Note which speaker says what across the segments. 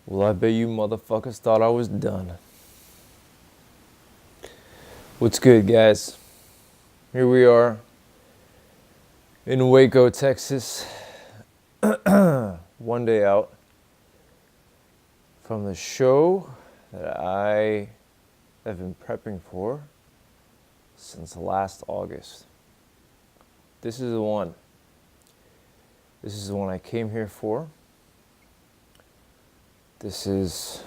Speaker 1: Well, I bet you motherfuckers thought I was done. What's good, guys? Here we are in Waco, Texas. One day out from the show that I have been prepping for since last August. This is the one. This is the one I came here for. This is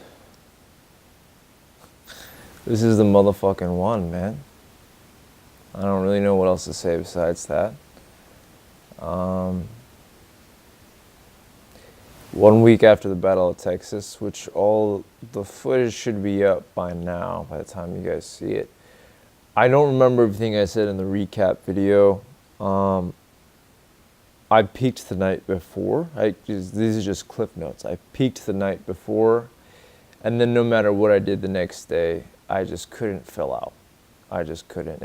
Speaker 1: the motherfucking one, man. I don't really know what else to say besides that. 1 week after the Battle of Texas, which all the footage should be up by now, by the time you guys see it. I don't remember everything I said in the recap video. I peaked the night before. These are just cliff notes. I peaked the night before, and then no matter what I did the next day, I just couldn't fill out. I just couldn't.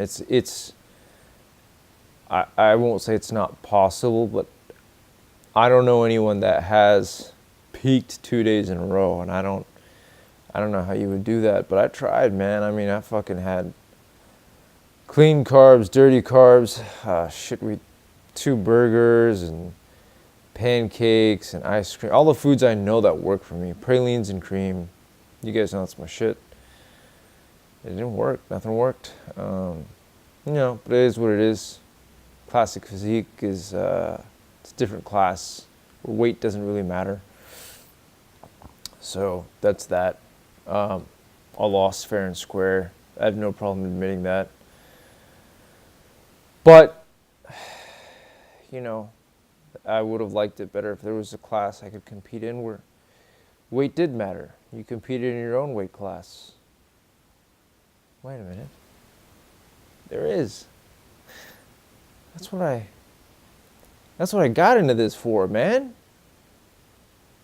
Speaker 1: I won't say it's not possible, but I don't know anyone that has peaked 2 days in a row, and I don't know how you would do that, but I tried, man. I mean, I fucking had clean carbs, dirty carbs, 2 burgers and pancakes and ice cream. All the foods I know that work for me. Pralines and cream. You guys know that's my shit. It didn't work. Nothing worked. But it is what it is. Classic physique is it's a different class where weight doesn't really matter. So that's that. I lost fair and square. I have no problem admitting that. But I would have liked it better if there was a class I could compete in where weight did matter. You competed in your own weight class. Wait a minute. There is. That's what I got into this for, man.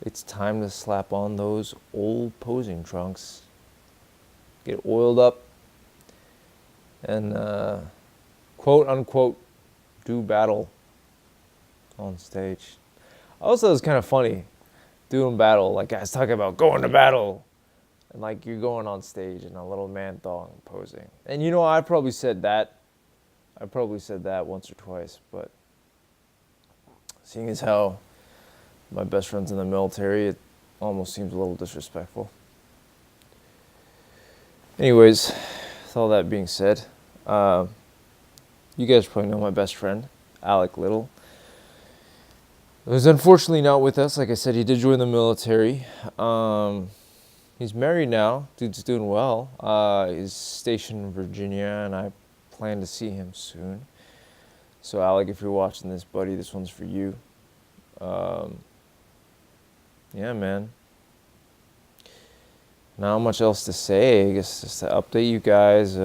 Speaker 1: It's time to slap on those old posing trunks. Get oiled up and quote unquote do battle on stage. Also, it was kind of funny doing battle. Like, guys talking about going to battle, and like you're going on stage in a little man thong posing. And I probably said that. I probably said that once or twice, but seeing as how my best friend's in the military, it almost seems a little disrespectful. Anyways, with all that being said, you guys probably know my best friend, Alec Little. Who's unfortunately not with us. Like I said, he did join the military. He's married now. Dude's doing well. He's stationed in Virginia, and I plan to see him soon. So, Alec, if you're watching this, buddy, this one's for you. Yeah, man. Not much else to say. I guess just to update you guys.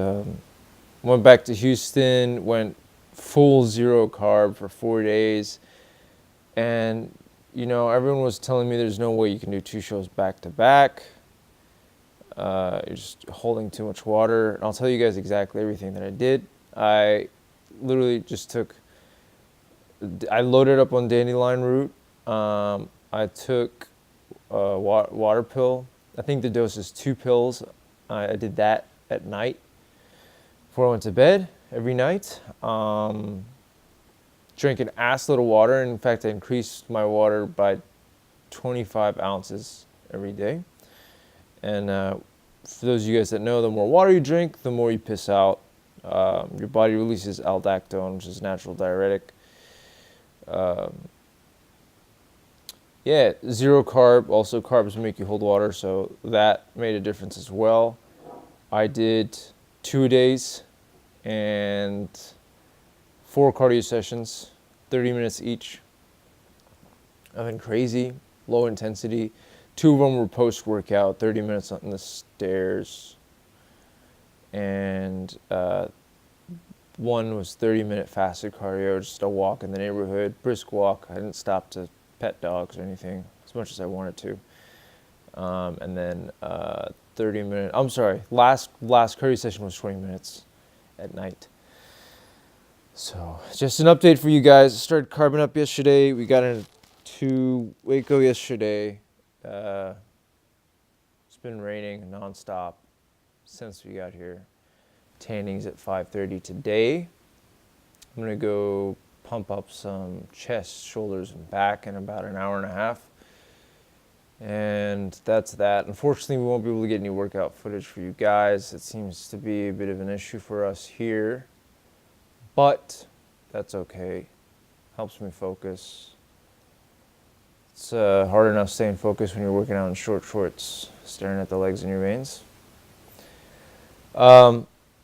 Speaker 1: Went back to Houston, went full zero carb for 4 days. And, everyone was telling me there's no way you can do 2 shows back to back. You're just holding too much water. And I'll tell you guys exactly everything that I did. I literally just I loaded up on Dandelion Root. I took a water pill. I think the dose is 2 pills. I did that at night before I went to bed every night. Drank an ass load of water. In fact, I increased my water by 25 ounces every day. And for those of you guys that know, the more water you drink, the more you piss out. Your body releases aldactone, which is a natural diuretic. Zero carb. Also, carbs make you hold water, so that made a difference as well. I did 2 days and 4 cardio sessions, 30 minutes each. Nothing crazy, low intensity. 2 of them were post-workout, 30 minutes on the stairs. And 1 was 30-minute fasted cardio, just a walk in the neighborhood, brisk walk. I didn't stop to pet dogs or anything, as much as I wanted to. And then 30-minute, last cardio session was 20 minutes at night. So, just an update for you guys. I started carbing up yesterday. We got into Waco yesterday. been raining nonstop since we got here. Tanning's at 5:30 today. I'm gonna go pump up some chest, shoulders, and back in about an hour and a half. And that's that. Unfortunately, we won't be able to get any workout footage for you guys. It seems to be a bit of an issue for us here, but that's okay. Helps me focus. It's hard enough staying focused when you're working out in short shorts, staring at the legs in your veins.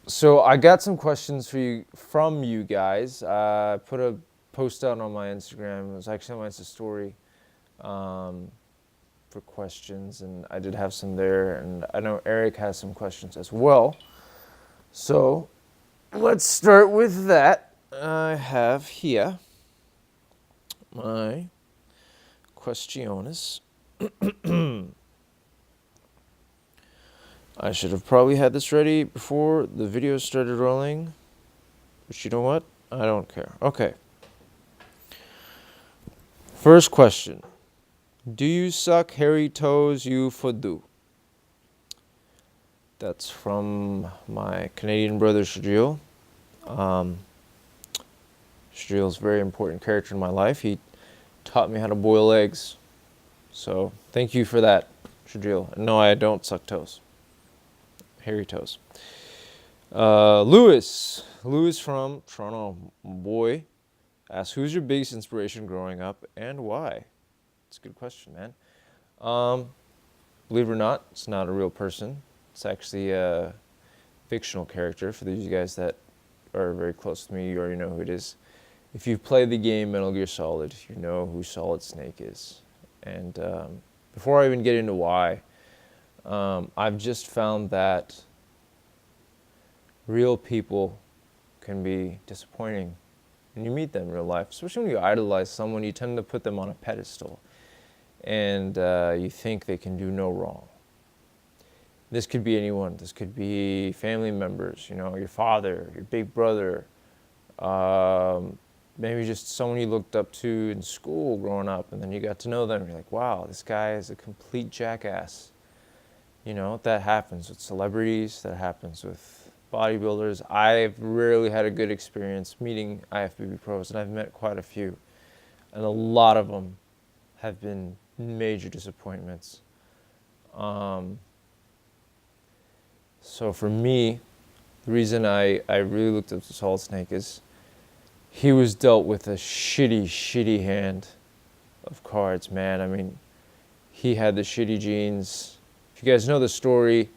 Speaker 1: So I got some questions from you guys. I put a post out on my Instagram. It was actually on my Insta story for questions, and I did have some there. And I know Eric has some questions as well. So let's start with that. I have here my questiones. I should have probably had this ready before the video started rolling, but you know what? I don't care. Okay. First question. Do you suck hairy toes, you fodu? That's from my Canadian brother, Shadril. Shadril's a very important character in my life. He taught me how to boil eggs. So thank you for that, Shadril. No, I don't suck toes. Hairy toes. Lewis from Toronto, boy, asks, who's your biggest inspiration growing up and why? It's a good question, man. Believe it or not, it's not a real person. It's actually a fictional character. For those of you guys that are very close to me, you already know who it is. If you've played the game Metal Gear Solid, you know who Solid Snake is. And before I even get into why, I've just found that real people can be disappointing when you meet them in real life. Especially when you idolize someone, you tend to put them on a pedestal. And you think they can do no wrong. This could be anyone. This could be family members, you know, your father, your big brother, maybe just someone you looked up to in school growing up, and then you got to know them. You're like, wow, this guy is a complete jackass. You know, that happens with celebrities, that happens with bodybuilders. I've rarely had a good experience meeting IFBB pros, and I've met quite a few. And a lot of them have been major disappointments. So for me, the reason I really looked up to Solid Snake is he was dealt with a shitty hand of cards, man. I mean, he had the shitty genes. If you guys know the story,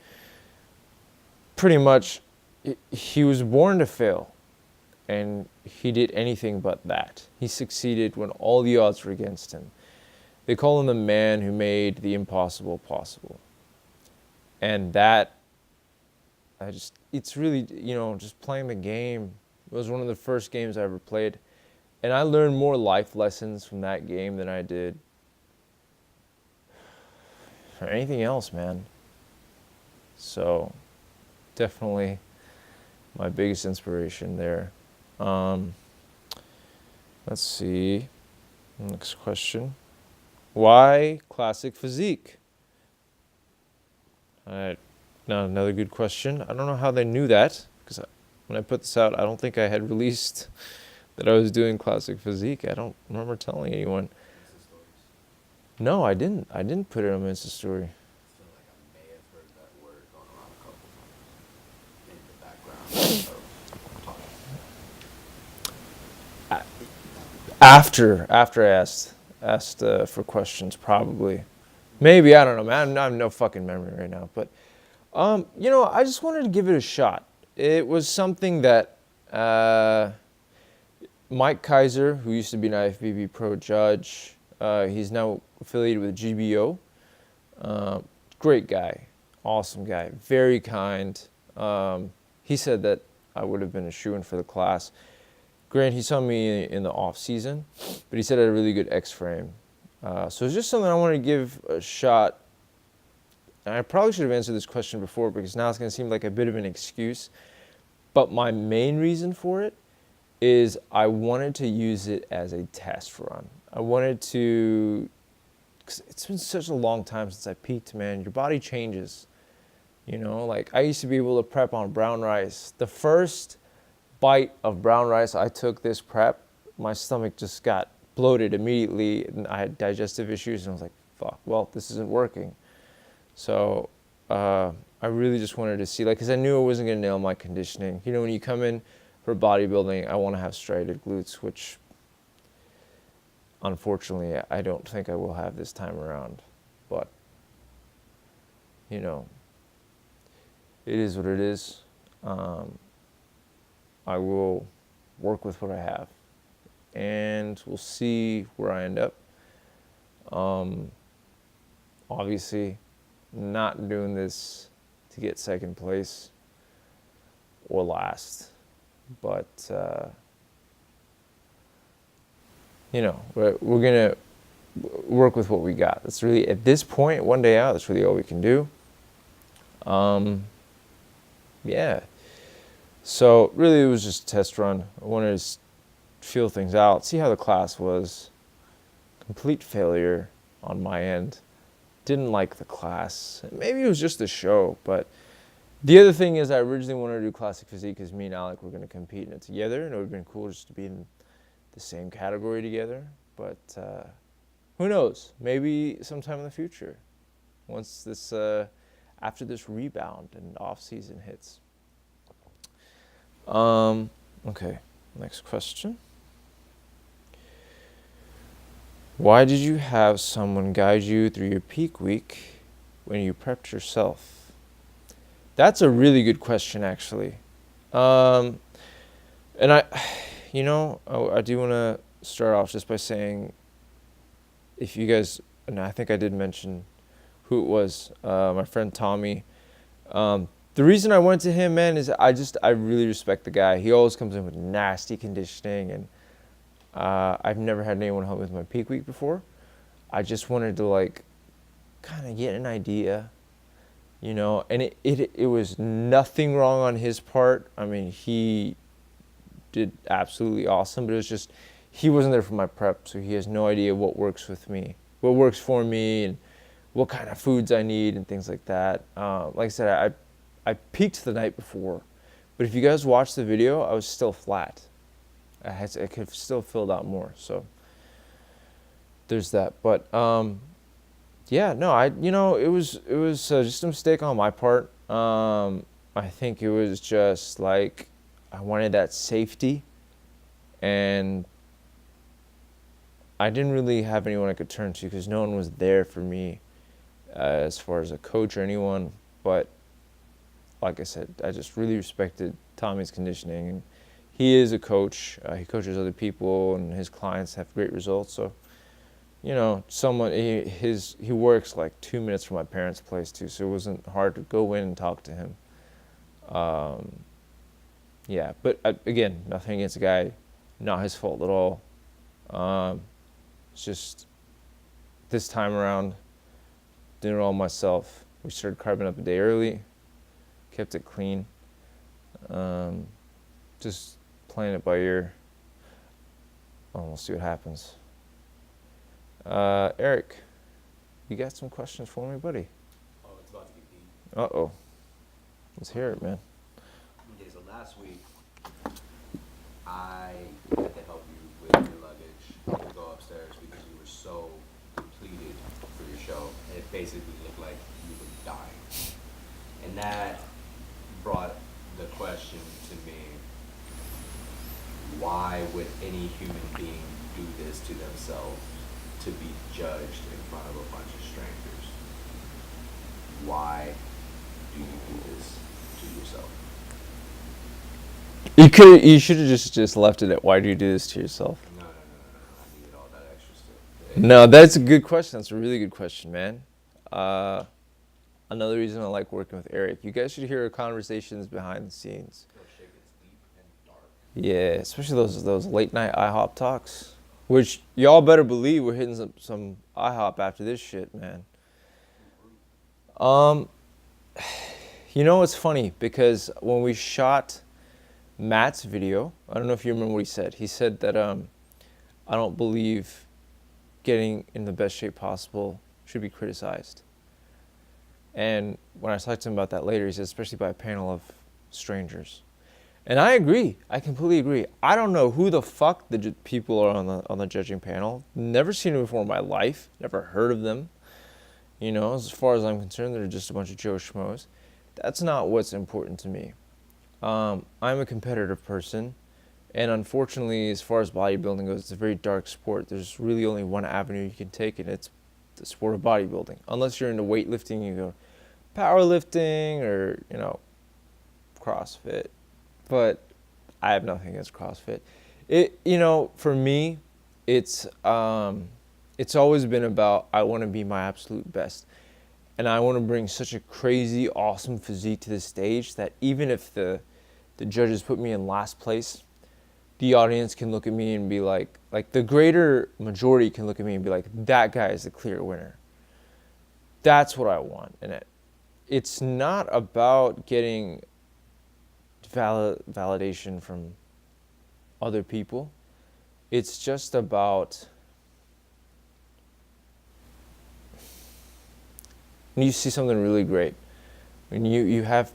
Speaker 1: pretty much he was born to fail, and he did anything but that. He succeeded when all the odds were against him. They call him the man who made the impossible possible. And that, it's really, you know, just playing the game. It was one of the first games I ever played. And I learned more life lessons from that game than I did for anything else, man. So, definitely my biggest inspiration there. Let's see. Next question. Why classic physique? Now another good question. I don't know how they knew that, because when I put this out, I don't think I had released that I was doing classic physique. I don't remember telling anyone. No, I didn't. I didn't put it on my Insta story.
Speaker 2: I feel like I may have heard that word going around a couple times in the background.
Speaker 1: After I asked for questions, probably. Maybe, I don't know, man. I have no fucking memory right now. But, you know, I just wanted to give it a shot. It was something that Mike Kaiser, who used to be an IFBB pro judge, he's now affiliated with GBO. Great guy. Awesome guy. Very kind. He said that I would have been a shoo-in for the class. Grant, he saw me in the off season, but he said I had a really good X-frame. So it's just something I wanted to give a shot. And I probably should have answered this question before, because now it's going to seem like a bit of an excuse. But my main reason for it is I wanted to use it as a test run. I wanted to 'cause it's been such a long time since I peaked, man. Your body changes. You know, like I used to be able to prep on brown rice. The first bite of brown rice I took this prep, my stomach just got bloated immediately, and I had digestive issues, and I was like, fuck, well, this isn't working. So I really just wanted to see, like, because I knew I wasn't going to nail my conditioning. You know, when you come in for bodybuilding, I want to have striated glutes, which unfortunately I don't think I will have this time around. But, you know, it is what it is. I will work with what I have, and we'll see where I end up. Obviously, not doing this to get second place or last, but you know, we're gonna work with what we got. That's really, at this point, one day out, that's really all we can do. Yeah. So really, it was just a test run. I wanted to feel things out, see how the class was. Complete failure on my end. Didn't like the class. Maybe it was just the show, but the other thing is I originally wanted to do Classic Physique because me and Alec were going to compete in it together, and it would have been cool just to be in the same category together. But who knows? Maybe sometime in the future, once this, after this rebound and off season hits. Okay, next question. Why did you have someone guide you through your peak week when you prepped yourself? That's a really good question, actually. And I do want to start off just by saying, if you guys, and I think I did mention who it was, my friend Tommy. The reason I went to him, man, is I really respect the guy. He always comes in with nasty conditioning, and I've never had anyone help with my peak week before. I just wanted to, like, kind of get an idea, you know, and it was nothing wrong on his part. I mean, he did absolutely awesome, but it was just, he wasn't there for my prep, so he has no idea what works with me, what works for me, and what kind of foods I need and things like that. Like I said, I peaked the night before, but if you guys watch the video, I was still flat. I could have still filled out more, so there's that. But yeah, no, it was just a mistake on my part. I think it was just like I wanted that safety, and I didn't really have anyone I could turn to because no one was there for me as far as a coach or anyone. But like I said, I just really respected Tommy's conditioning, and he is a coach. He coaches other people, and his clients have great results. So, you know, he works like 2 minutes from my parents' place too, so it wasn't hard to go in and talk to him. Yeah, but again, nothing against the guy, not his fault at all. It's just this time around, did it all myself. We started carving up a day early, kept it clean. Just playing it by ear. We'll see what happens. Eric, you got some questions for me, buddy?
Speaker 2: Oh, it's about to get deep.
Speaker 1: Uh-oh. Let's hear it, man.
Speaker 2: Okay, so last week, I had to help you with your luggage to go upstairs because you were so depleted for your show. And it basically looked like you were dying. And that brought the question to me, why would any human being do this to themselves to be judged in front of a bunch of strangers? Why do you do this to yourself?
Speaker 1: You should have just left it at, why do you do this to yourself?
Speaker 2: No. I needed all that extra stuff.
Speaker 1: No, that's a good question. That's a really good question, man. Another reason I like working with Eric. You guys should hear our conversations behind the scenes.
Speaker 2: Your shit gets deep and dark.
Speaker 1: Yeah, especially those late night IHOP talks, which y'all better believe we're hitting some IHOP after this shit, man. You know, it's funny because when we shot Matt's video, I don't know if you remember what he said. He said that I don't believe getting in the best shape possible should be criticized. And when I talked to him about that later, he said, especially by a panel of strangers. And I agree. I completely agree. I don't know who the fuck the people are on the judging panel. Never seen them before in my life. Never heard of them. You know, as far as I'm concerned, they're just a bunch of Joe Schmoes. That's not what's important to me. I'm a competitive person. And unfortunately, as far as bodybuilding goes, it's a very dark sport. There's really only one avenue you can take, and it's the sport of bodybuilding. Unless you're into weightlifting, you go powerlifting or, you know, CrossFit. But I have nothing against CrossFit. You know, for me, it's always been about I want to be my absolute best. And I want to bring such a crazy, awesome physique to the stage that even if the judges put me in last place, the audience can look at me and be like the greater majority can look at me and be like, that guy is the clear winner. That's what I want. And it's not about getting validation from other people. It's just about when you see something really great, when you have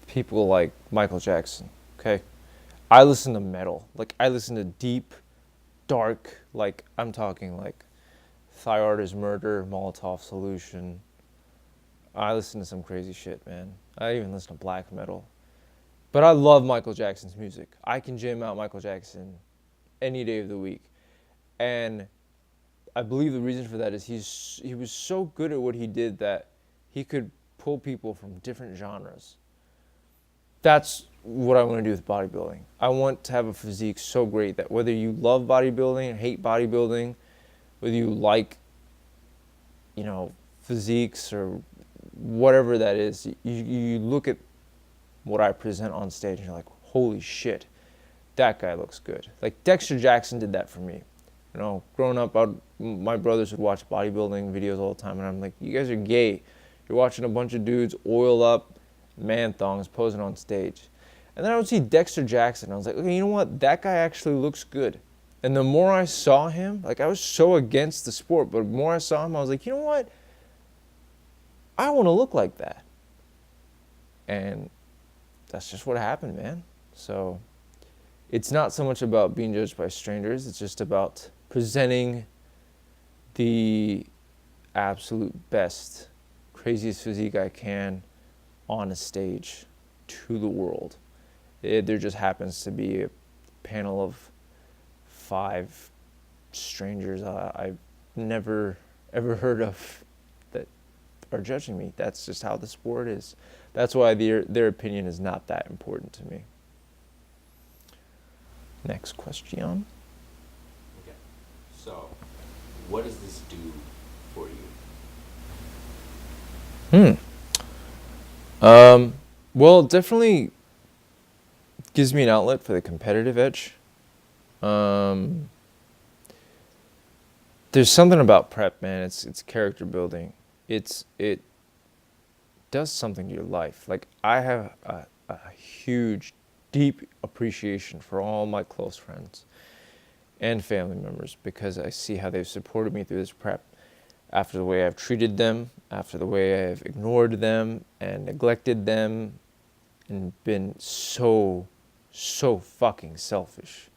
Speaker 1: people like Michael Jackson, okay? I listen to metal. Like, I listen to deep, dark, like, I'm talking like Thyroid is Murder, Molotov Solution. I listen to some crazy shit, man. I even listen to black metal. But I love Michael Jackson's music. I can jam out Michael Jackson any day of the week. And I believe the reason for that is he was so good at what he did that he could pull people from different genres. That's what I want to do with bodybuilding. I want to have a physique so great that whether you love bodybuilding, hate bodybuilding, whether you like, you know, physiques or whatever that is, you look at what I present on stage and you're like, holy shit, that guy looks good. Like Dexter Jackson did that for me. You know, growing up, my brothers would watch bodybuilding videos all the time, and I'm like, you guys are gay. You're watching a bunch of dudes oil up, man thongs, posing on stage. And then I would see Dexter Jackson, and I was like, okay, you know what? That guy actually looks good. And the more I saw him, like I was so against the sport, but the more I saw him, I was like, you know what? I want to look like that. And that's just what happened, man. So it's not so much about being judged by strangers. It's just about presenting the absolute best, craziest physique I can on a stage to the world. There just happens to be a panel of 5 strangers I've never ever heard of that are judging me. That's just how the sport is. That's why their opinion is not that important to me. Next question.
Speaker 2: Okay. So, what does this do for you?
Speaker 1: Well, it definitely gives me an outlet for the competitive edge. There's something about prep, man. It's character building. It does something to your life. Like, I have a huge, deep appreciation for all my close friends and family members because I see how they've supported me through this prep. After the way I've treated them, after the way I've ignored them and neglected them and been so fucking selfish.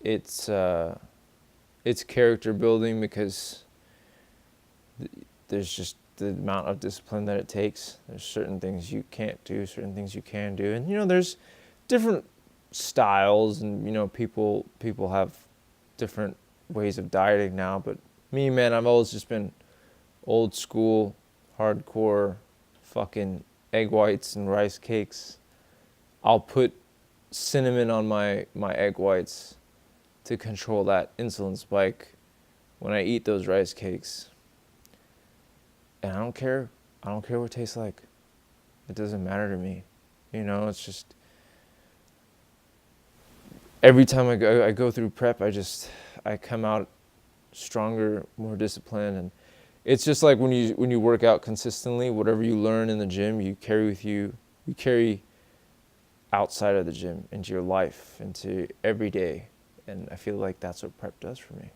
Speaker 1: It's character building because there's just the amount of discipline that it takes. There's certain things you can't do, certain things you can do. And, you know, there's different styles and, you know, people have different ways of dieting now, but me, man, I've always just been old school, hardcore, fucking egg whites and rice cakes. I'll put cinnamon on my egg whites to control that insulin spike when I eat those rice cakes. And I don't care what it tastes like. It doesn't matter to me. You know, it's just every time I go through prep, I come out stronger, more disciplined, and it's just like when you work out consistently, whatever you learn in the gym, you carry with you. You carry outside of the gym into your life, into every day, and I feel like that's what prep does for me.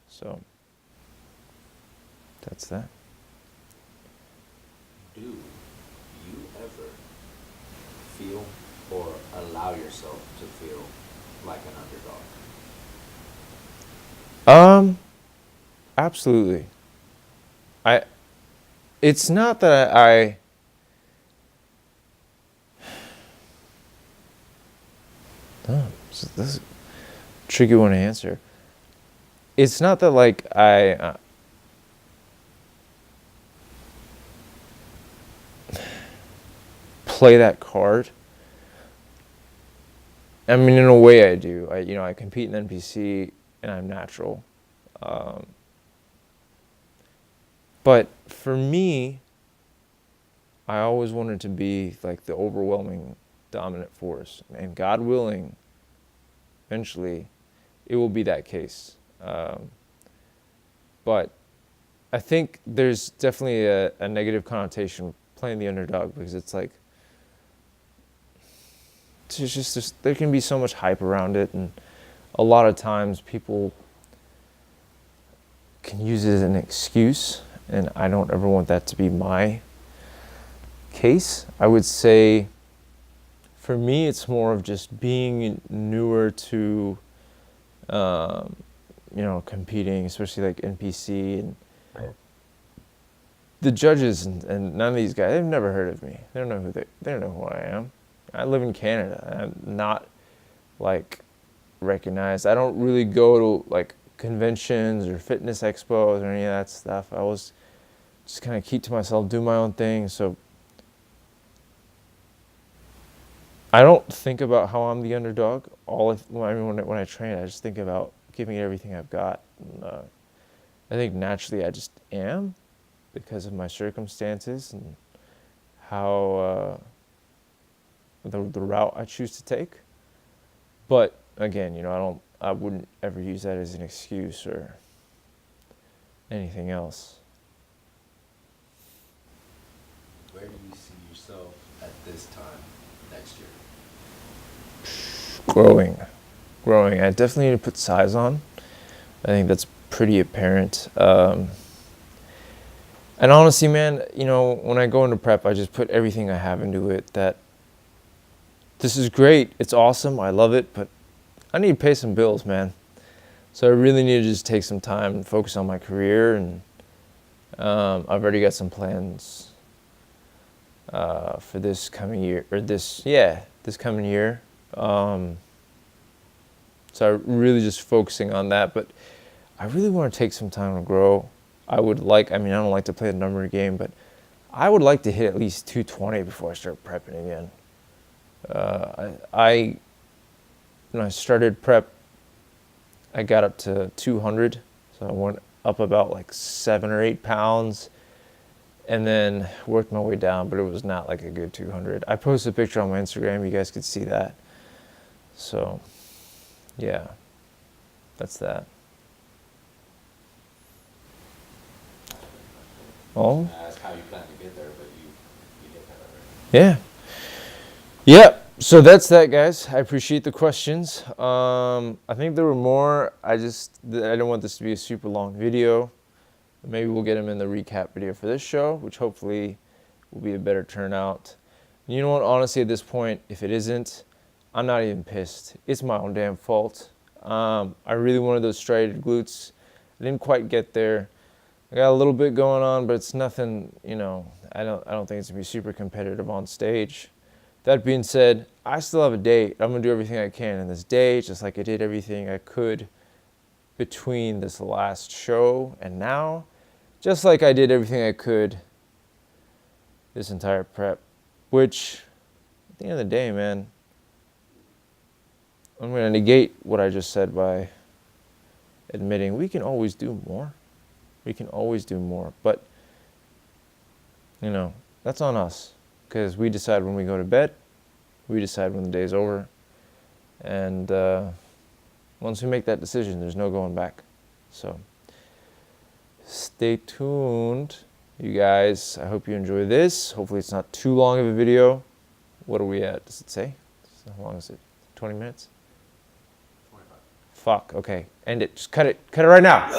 Speaker 1: So That's that.
Speaker 2: Do you ever feel or allow yourself to feel like an underdog?
Speaker 1: Absolutely. I. It's not that I oh, this is a tricky one to answer. It's not that like I play that card. I mean, in a way, I do. I compete in NPC, and I'm natural. But for me, I always wanted to be like the overwhelming dominant force, and God willing, eventually, it will be that case. But I think there's definitely a negative connotation with playing the underdog, because it's like there can be so much hype around it, and a lot of times people can use it as an excuse, and I don't ever want that to be my case. I would say for me it's more of just being newer to competing, especially like NPC, and the judges and none of these guys, they've never heard of me. They don't know who I am. I live in Canada. I'm not like recognized. I don't really go to like conventions or fitness expos or any of that stuff. I always just kind of keep to myself, do my own thing. So I don't think about how I'm the underdog. When I train, I just think about giving it everything I've got. And, I think naturally I just am, because of my circumstances and how the route I choose to take. But again, I wouldn't ever use that as an excuse or anything else.
Speaker 2: Where do you see yourself at this time next year?
Speaker 1: Growing. I definitely need to put size on. I think that's pretty apparent. And honestly, man, when I go into prep, I just put everything I have into it. That this is great, it's awesome, I love it, but I need to pay some bills, man. So I really need to just take some time and focus on my career, and I've already got some plans for this coming year, this coming year. So I'm really just focusing on that, but I really want to take some time to grow. I don't like to play the number game, but I would like to hit at least 220 before I start prepping again. When I started prep, I got up to 200, so I went up about like 7 or 8 pounds, and then worked my way down, but it was not like a good 200. I posted a picture on my Instagram, you guys could see that. So, yeah, that's that. Oh.
Speaker 2: Ask how you plan to get there, but you get that already.
Speaker 1: Yeah. Yep. So that's that, guys. I appreciate the questions. I think there were more. I don't want this to be a super long video. Maybe we'll get them in the recap video for this show, which hopefully will be a better turnout. You know what? Honestly, at this point, if it isn't, I'm not even pissed. It's my own damn fault. I really wanted those striated glutes. I didn't quite get there. I got a little bit going on, but it's nothing, I don't think it's gonna be super competitive on stage. That being said, I still have a date. I'm gonna do everything I can in this day, just like I did everything I could between this last show and now, just like I did everything I could this entire prep, which at the end of the day, man, I'm gonna negate what I just said by admitting we can always do more. We can always do more, but that's on us, because we decide when we go to bed, we decide when the day's over, and once we make that decision, there's no going back. So stay tuned, you guys. I hope you enjoy this. Hopefully it's not too long of a video. What are we at? Does it say? How long is it? 20 minutes?
Speaker 2: 25.
Speaker 1: Fuck, okay. End it. Just cut it. Cut it right now.